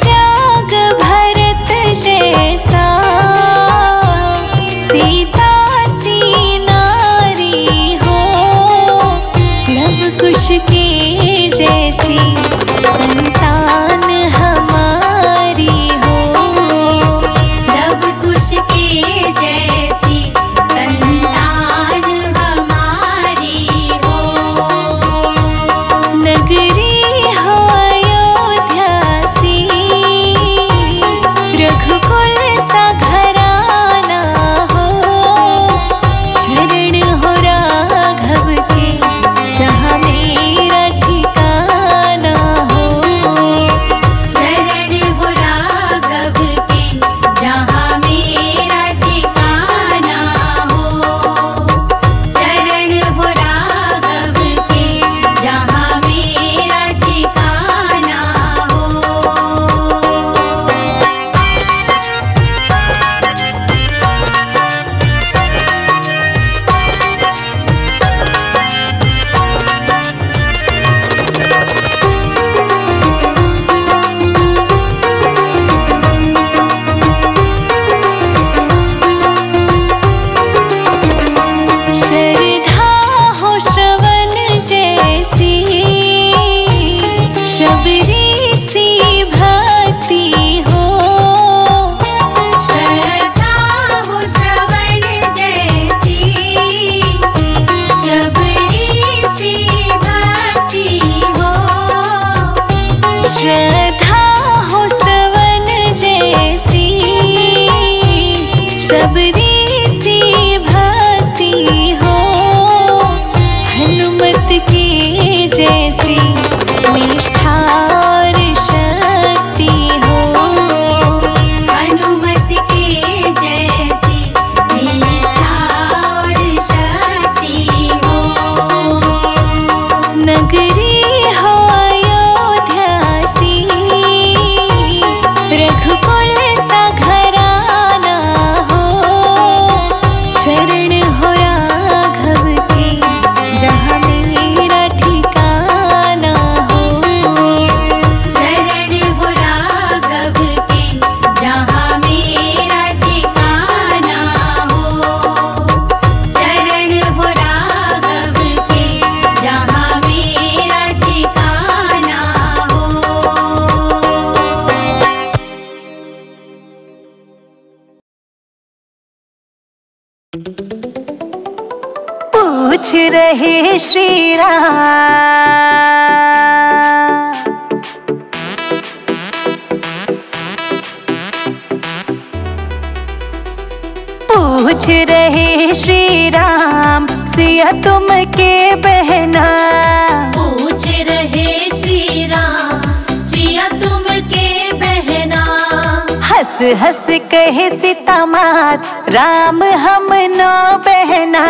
त्याग भरत जैसा, सीता सी नारी हो, लव कुश के जैसी संतान हमारी हो, लव कुश के जैसी संतान हमारी हो। नगरी हो अयोध्या सी, रघुकुल सा घराना हो, शरण हो राघव के जहाँ मेरा ठिकाना हो, शरण हो राघव के जहाँ मेरा ठिकाना हो, शरण हो राघव के जहाँ मेरा ठिकाना हो। श्रद्धा हो श्रवण जैसी, शबरी सी भक्ति हो, श्रद्धा हो श्रवण जैसी, शबरी सी भक्ति हो, श्रद्धा हो श्रवण जैसी, शबरी सी भक्ति हो, हनुमत के जैसी निष्ठा और शक्ति हो, हनुमत के जैसी निष्ठा और शक्ति हो। नगरी हो अयोध्या सी, रघुकुल सा घराना हो, शरण हो राघव के जहाँ मेरा ठिकाना हो, शरण हो राघव के जहाँ मेरा ठिकाना हो, शरण हो राघव के जहाँ मेरा ठिकाना हो। पूछ रहे श्री राम, पूछ रहे श्री राम, सिया तुम के बहना, पूछ रहे श्री राम, सिया तुम के बहना, हंस हंस कहे सीता मात, राम हम नो बहना,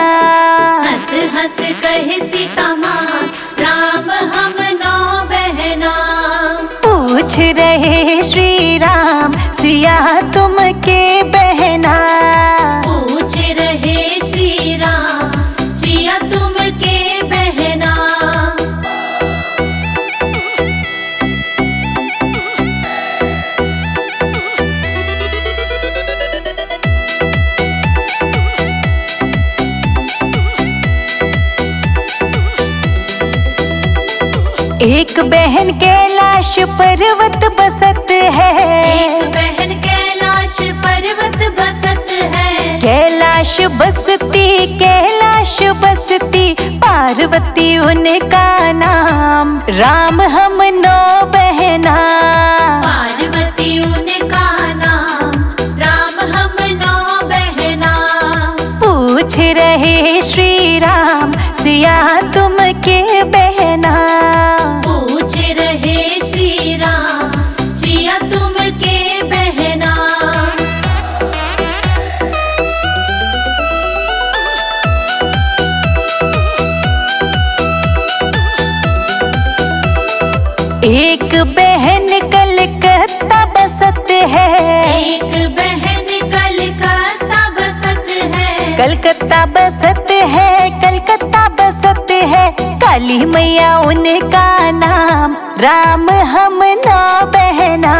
हंस हंस कहे सीता मात, राम हम नो बहना। पूछ रहे श्री राम, सिया तुम के बहना, पूछ रहे श्री राम, सिया तुम के बहना। एक बहन कैलाश पर्वत बसत है, एक बहन कैलाश पर्वत बसत है, कैलाश बसती कैलाश बसती, पार्वती उनका नाम, राम हम नो बहना, पार्वती उनका नाम, राम हम नो बहना। पूछ रहे श्री राम, सिया तुम के बहना, पूछ रहे श्री राम, सिया तुम के बहना। एक बहन कलकत्ता बसत है, एक बहन कलकत्ता बसत है, कलकत्ता बसत है, कलकत्ता बसत है, काली मैया उनका नाम, राम हम ना बहना,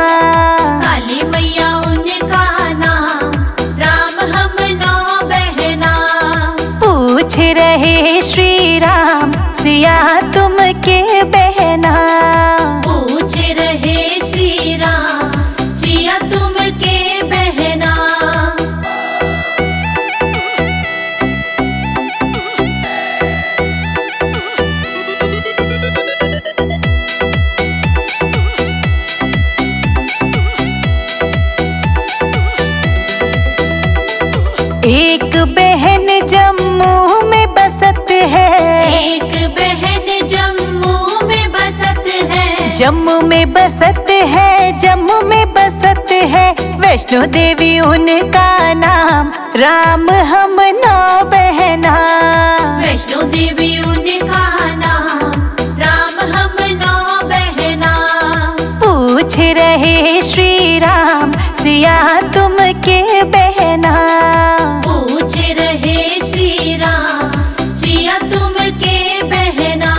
एक बहन जम्मू में बसत है, एक बहन जम्मू में बसत है, जम्मू में बसत है, जम्मू में बसत है। वैष्णो देवी उनका नाम, राम हम 9 बहना। वैष्णो देवी उनका नाम, राम हम 9 बहना। पूछ रहे श्री राम, सिया तुम के बहना। पूछ रहे श्री राम, सिया तुम के बहना।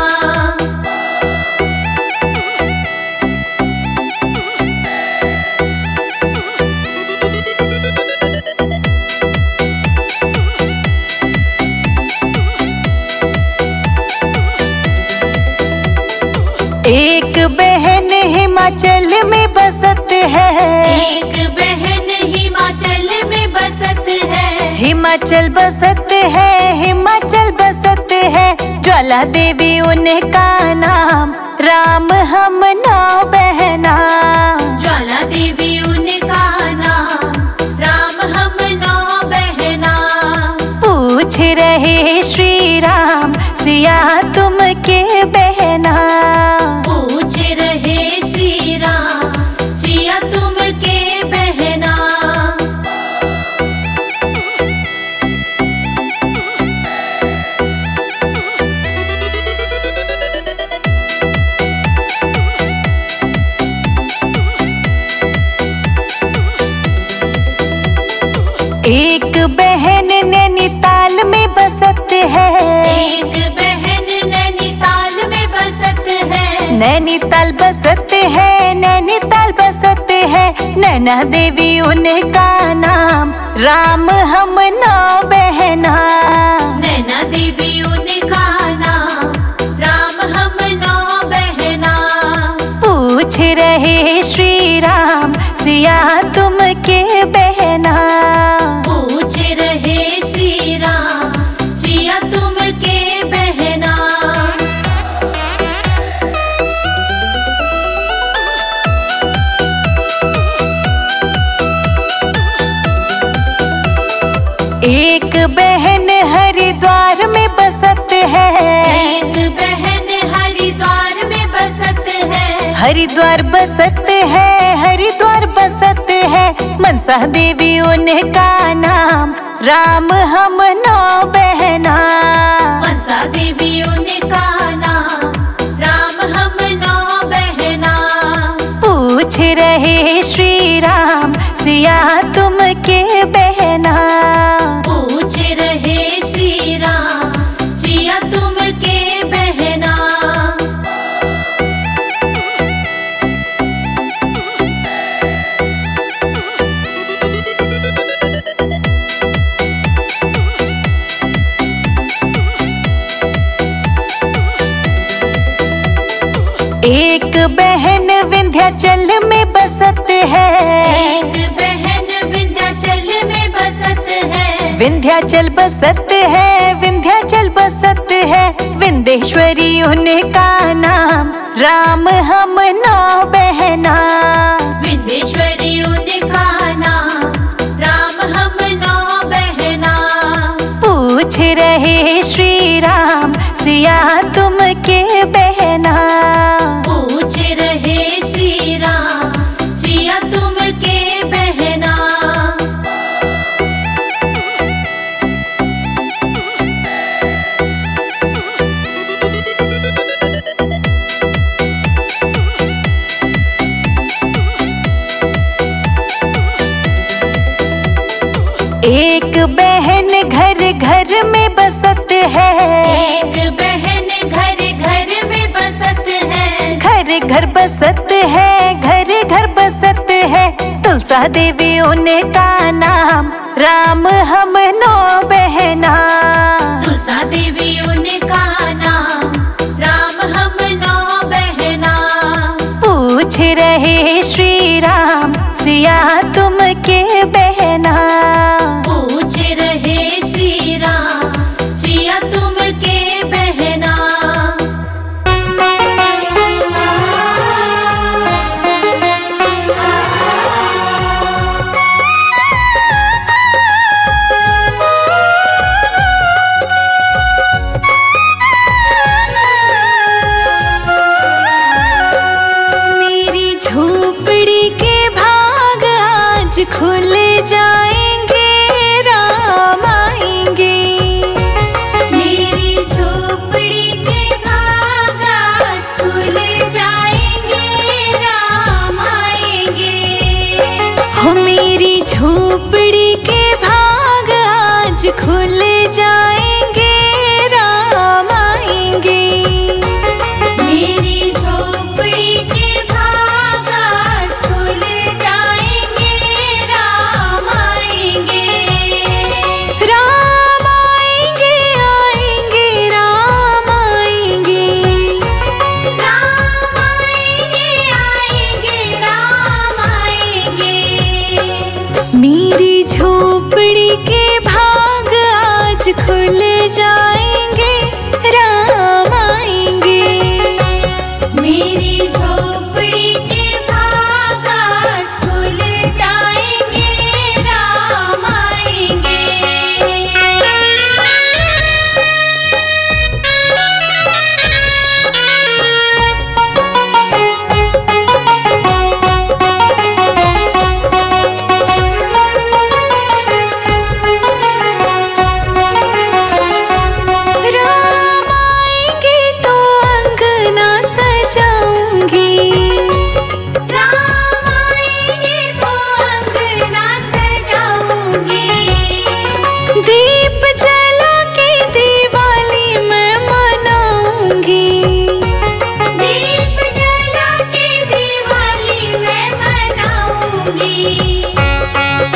एक बहन हिमाचल में बसत है, एक बहन हिमाचल में बसत है, हिमाचल बसत है, हिमाचल बसत है। ज्वाला देवी उनका नाम, राम हम 9 बहना। ज्वाला देवी उनका नाम, राम हम 9 बहना। पूछ रहे श्री राम, सिया तुम के बहना। पूछ रहे श्री राम, सिया तुम के बहना। एक बहन नैनीताल में बसत है, एक बहन नैनीताल में बसत है, नैनीताल बसत है, नैनीताल बसत है। नैना देवी उनका नाम, राम हम 9 बहना। नैना देवी उनका नाम, राम हम 9 बहना। पूछ रहे श्री राम, सिया तुम के बहना। पूछ रहे श्री राम, सिया तुम के बहना। एक बहन हरिद्वार में बसत है, एक बहन हरिद्वार में बसत है, हरिद्वार बसत है, हरिद्वार बसत है। मनसा देवी उनका नाम, राम हम 9 बहना। मनसा देवी उनका नाम, राम हम 9 बहना। पूछ रहे श्री राम, सिया तुम के बहना। पूछ रहे श्री राम, सिया तुम के बहना। एक बहन विंध्याचल में बसत है, एक बहन विंध्याचल में बसत है, विंध्याचल बसत है, विंध्याचल बसत है। विंध्येश्वरी उनका नाम, राम हम 9 बहना। विंध्येश्वरी उनका नाम, राम हम 9 बहना। पूछ रहे श्री राम, सिया तुम के बहना। पूछ रहे श्री राम, सिया तुम के बहना। एक बहन घर घर में बसत है, एक बहन घर घर में बसत है, घर घर बसत है, घर घर बसत है। तुलसा देवी उनका नाम, राम हम 9 बहना। तुलसा देवी उनका नाम, राम हम 9 बहना। पूछ रहे श्री राम, सिया तुम के बहना। पूछ रहे श्री राम, सिया तुम के बहना। झोपड़ी के भाग आज खुल जाएंगे, राम आएंगे। मेरी झोपड़ी के भाग आज खुल जाएंगे, राम आएंगे। राम आएंगे, आएंगे, राम आएंगे। राम आएंगे, आएंगे, राम आएंगे। मेरी झोपड़ी के भाग आज खुल जाएंगे, राम आएंगे। मेरी झोपड़ी के भाग आज खुल जाएंगे, राम आएंगे। राम आएंगे तो अंगना सजाऊंगी, राम आएंगे तो अंगना सजाऊंगी। दीप जला के दिवाली मैं मनाऊंगी। दीप जला के दिवाली मैं मनाऊंगी।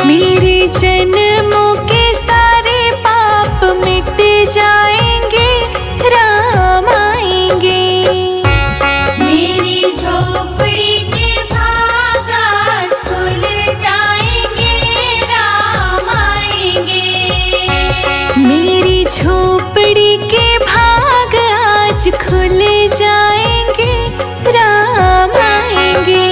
मेरे जन्मों के सारे पाप मिट जाएंगे, राम आएंगे। मेरी झोपड़ी के भाग आज खुल जाएंगे, राम आएंगे। मेरी झोपड़ी के भाग आज खुल जाएंगे, राम आएंगे।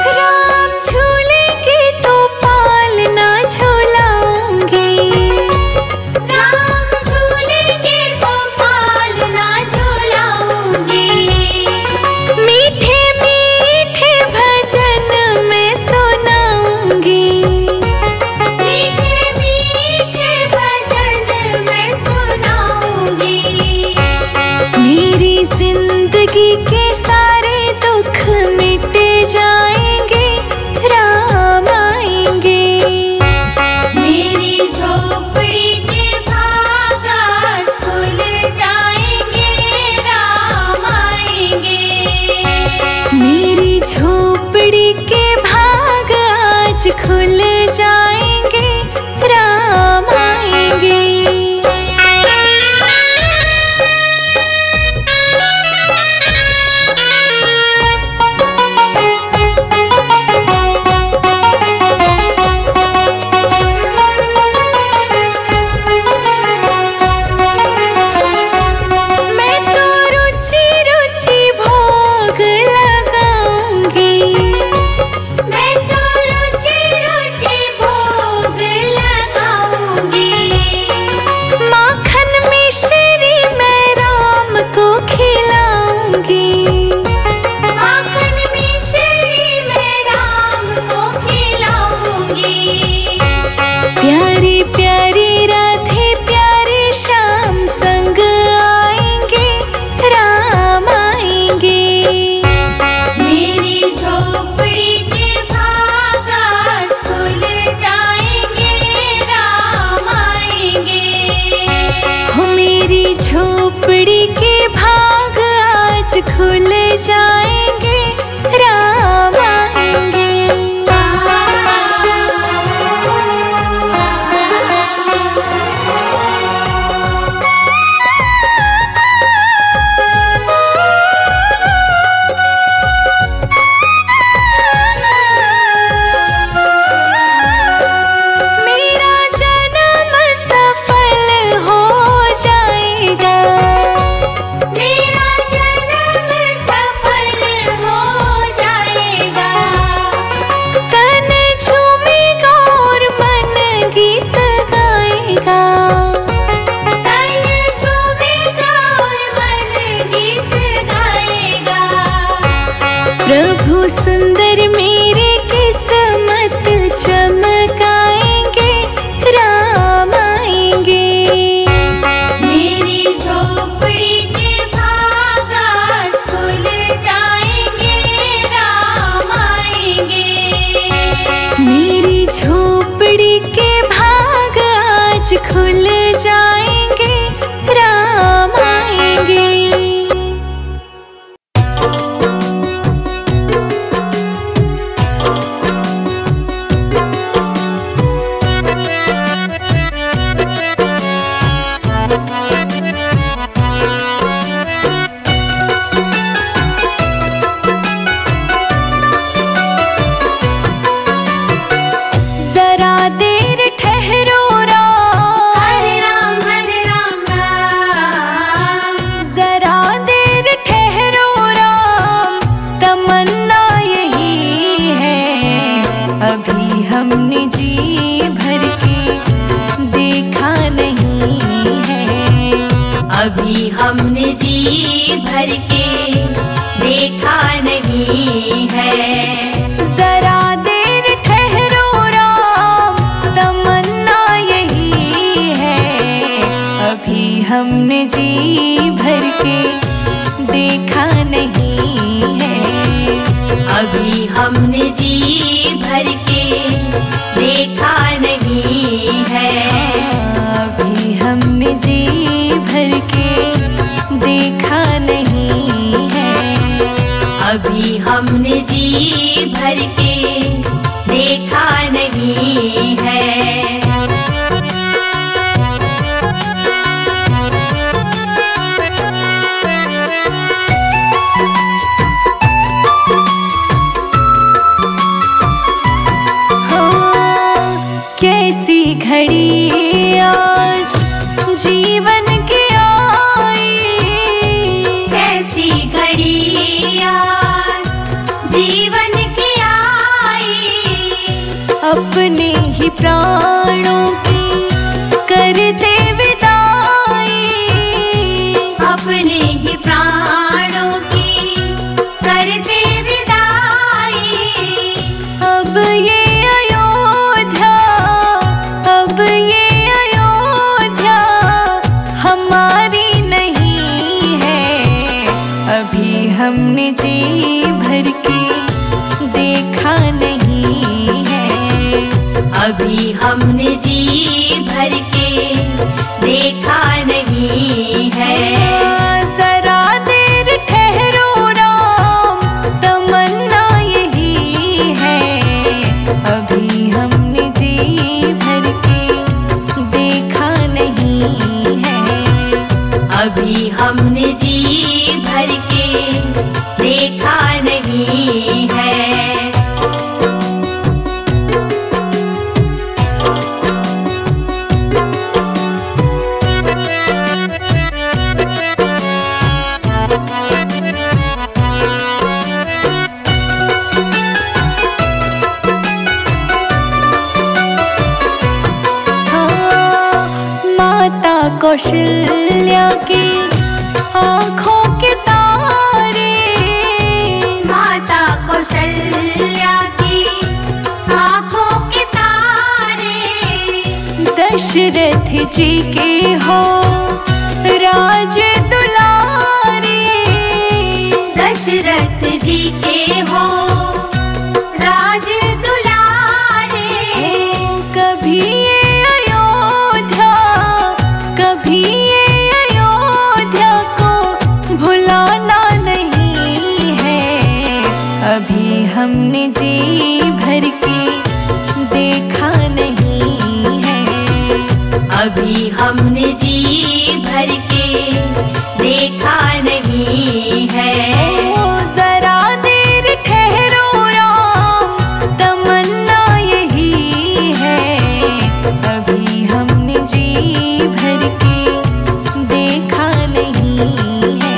राम झूलेंगे तो पालना झूलाऊंगी। राम झूलेंगे तो पालना झूलाऊंगी। मीठे मीठे भजन मैं सुनाऊंगी। मीठे मीठे भजन मैं सुनाऊंगी। मेरी जिंदगी के सारे दुख मिट जाएंगे, राम आएंगे। मेरी झोपड़ी के भाग आज खुल जाएंगे, राम आएंगे। मेरी झोपड़ी के भाग आज खुल जाएंगे, राम आएंगे। मैं तो रुचि रुचि भोग लगाऊंगी। मैं तो रुचि रुचि भोग लगाऊंगी। माखन मिश्री मैं राम को खिलाऊंगी। माखन मिश्री मैं राम को खिलाऊंगी। प्यारी प्यारी राधे प्यारे श्याम संग आएंगे, राम आएंगे। मेरी झोपड़ी के भाग आज खुल जाएंगे, राम आएंगे। हो मेरी झोपड़ी के भाग आज खुल जाएंगे, राम आएंगे। मेरा जन्म सफल हो जाएगा। मेरा जन्म सफल हो जाएगा। तन झूमेगा और मन गीत गाएगा। तन झूमेगा और मन गीत गाएगा। प्रभु सुंदर मेरे हमने जी भर के देखा नहीं है। जरा देर ठहरो राम, तमन्ना यही है, अभी हमने जी भर के देखा नहीं है। अभी हमने जी भर के देखा नहीं है। अभी हमने जी भर के देखा नहीं है। अभी हमने जी भर के देखा नहीं है। कैसी घड़ी आज जीवन की आई, कैसी घड़ी आज जीवन की आई। अपने ही प्राणों की करते विदाई, अपने ही प्राणों की करते विदाई। अब ये अयोध्या, अब ये अयोध्या हमारी नहीं है। अभी हमने जी भर के देखा नहीं है। अभी हमने जी भर के देखा नहीं है। जरा देर ठहरो राम, तमन्ना यही है, अभी हमने जी भर के देखा नहीं है। अभी हमने जी भर के देखा नहीं है। माता कौशल्या की आँखों के तारे, माता कौशल्या की आँखों के तारे। दशरथ जी के हो राज दुलारे, दशरथ जी के हो राज दुलारे। कभी ये अयोध्या, कभी ये अयोध्या को भुलाना नहीं है। अभी हमने जी भर के देखा नहीं है। अभी हमने जी भर के देखा नहीं है। जरा देर ठहरो राम, तमन्ना यही है, अभी हमने जी भर के देखा नहीं है।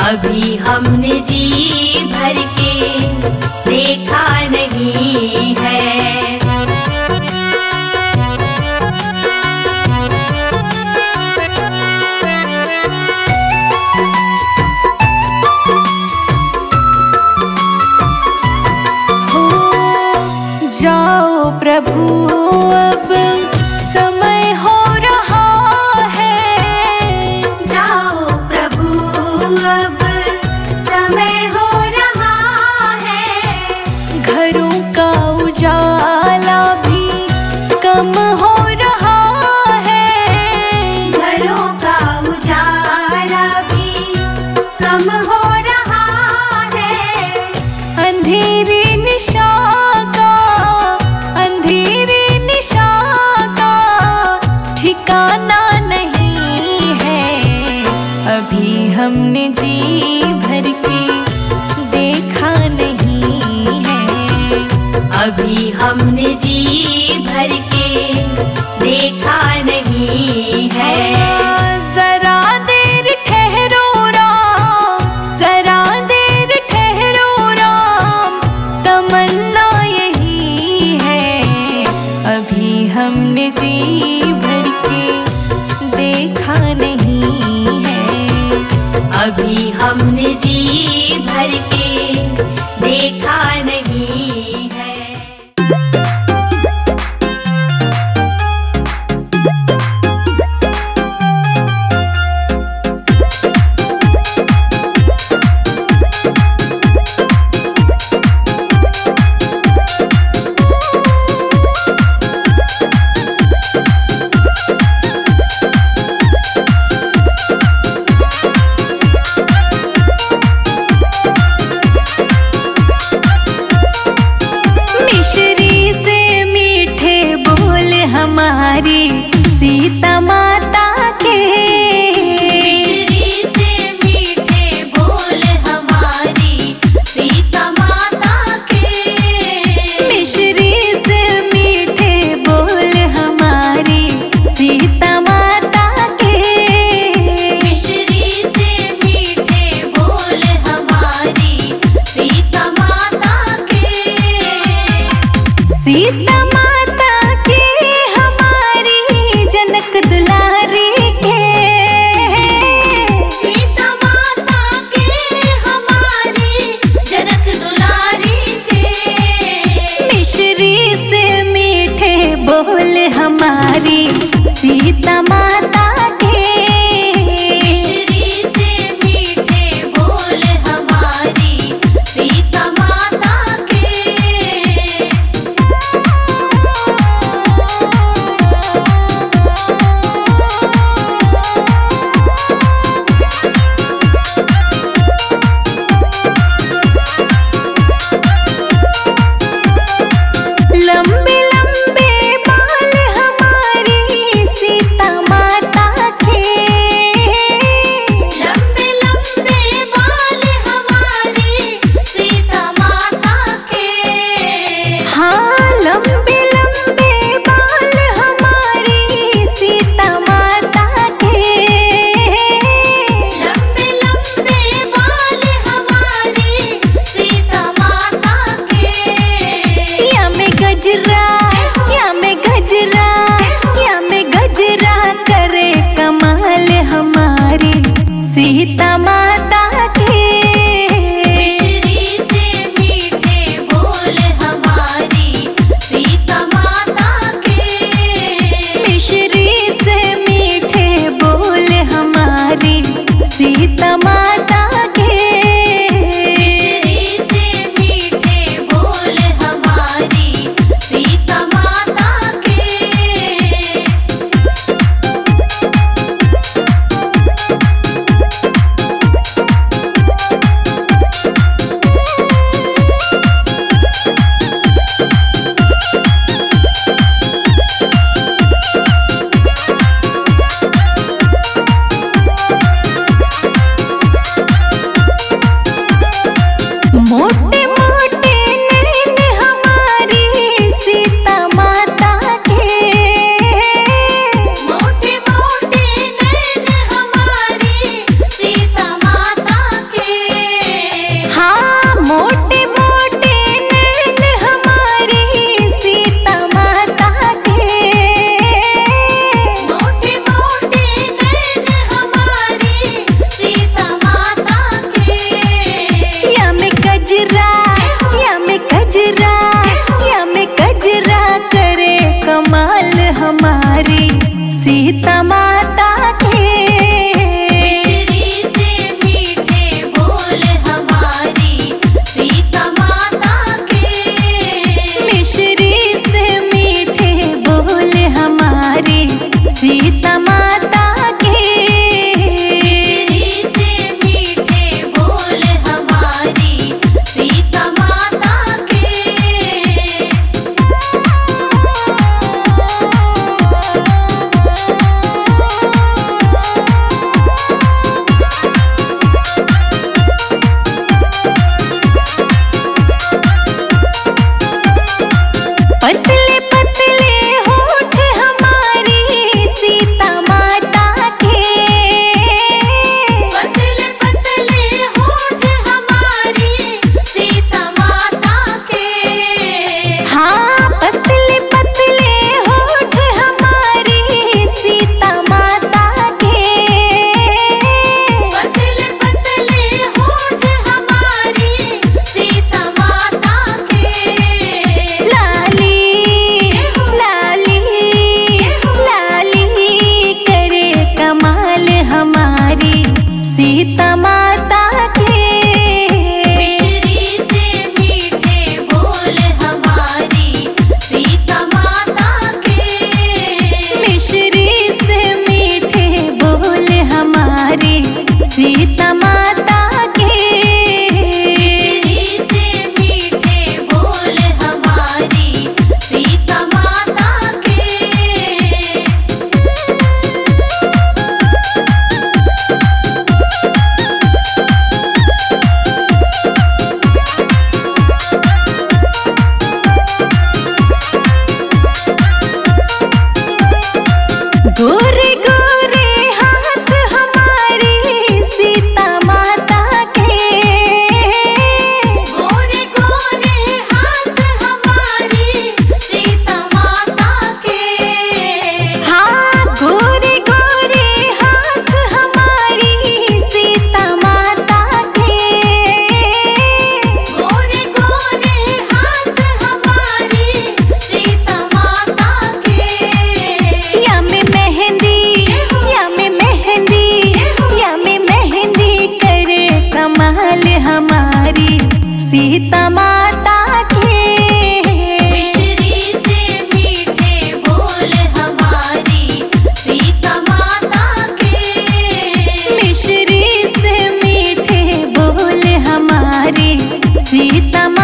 अभी हमने जी भर के देखा नहीं है। जाओ प्रभु अब समय हो रहा है, जाओ प्रभु अब समय हो रहा है। घरों का उजाला भी कम हो रहा है, घरों का उजाला भी कम हो रहा है। अंधेरी निशा का, अंधेरी निशा का ठिकाना नहीं है। अभी हमने जी भर के देखा नहीं है। अभी हमने जी भर के देखा नहीं है। जरा देर ठहरो राम, जरा देर ठहरो राम, तमन्ना यही है, अभी हमने जी भर के देखा नहीं है। कभी हमने जी भर के देखा नहीं है। हमारी सीता माता के, मिश्री से मीठे बोल हमारी सीता माता के, मिश्री से मीठे बोल हमारी सीता माता के, मिश्री से मीठे बोल हमारी सीता माता के, सीता माता के हमारी जनक दुलारी के, सीता माता के हमारी जनक दुलारी के, मिश्री से मीठे बोल हमारी सीता माता के, मिश्री से मीठे बोल हमारी सीता माता के।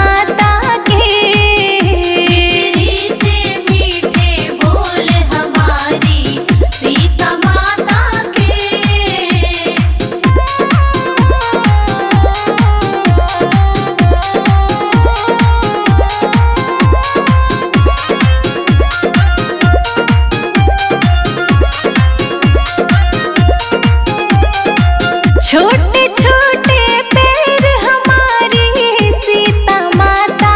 माता के। मिश्री से मीठे बोल हमारी सीता माता के। छोटे छोटे पैर हमारी सीता माता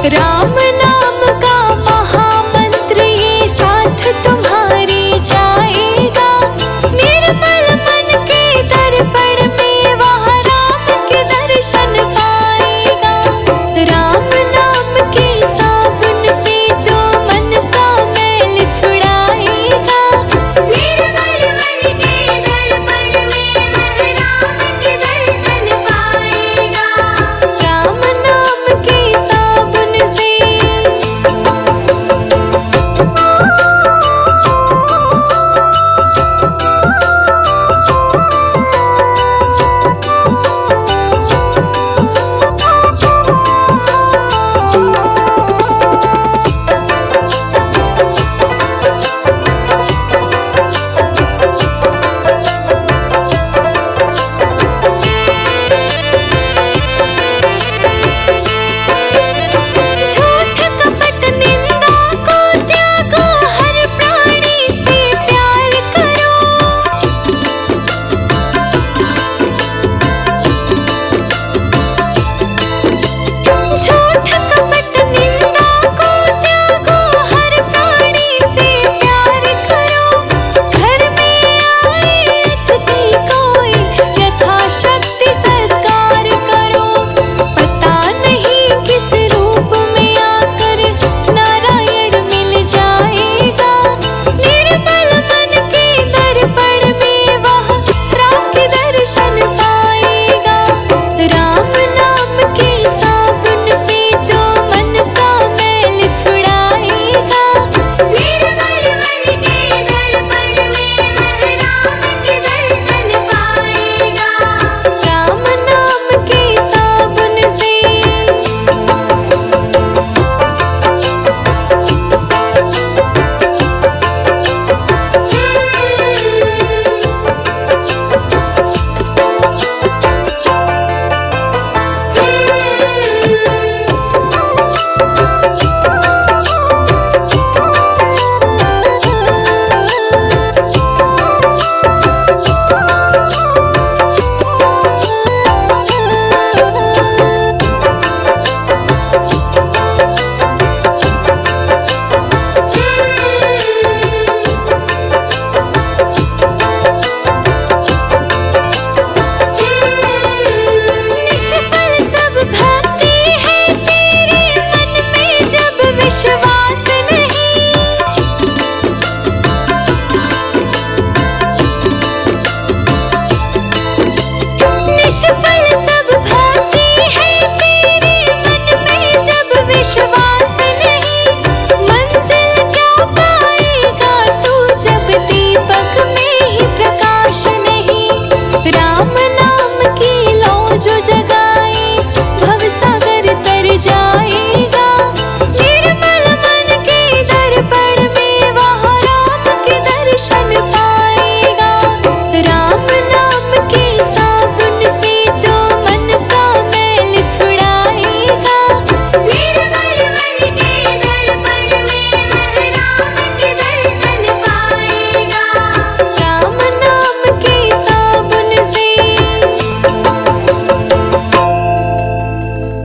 राम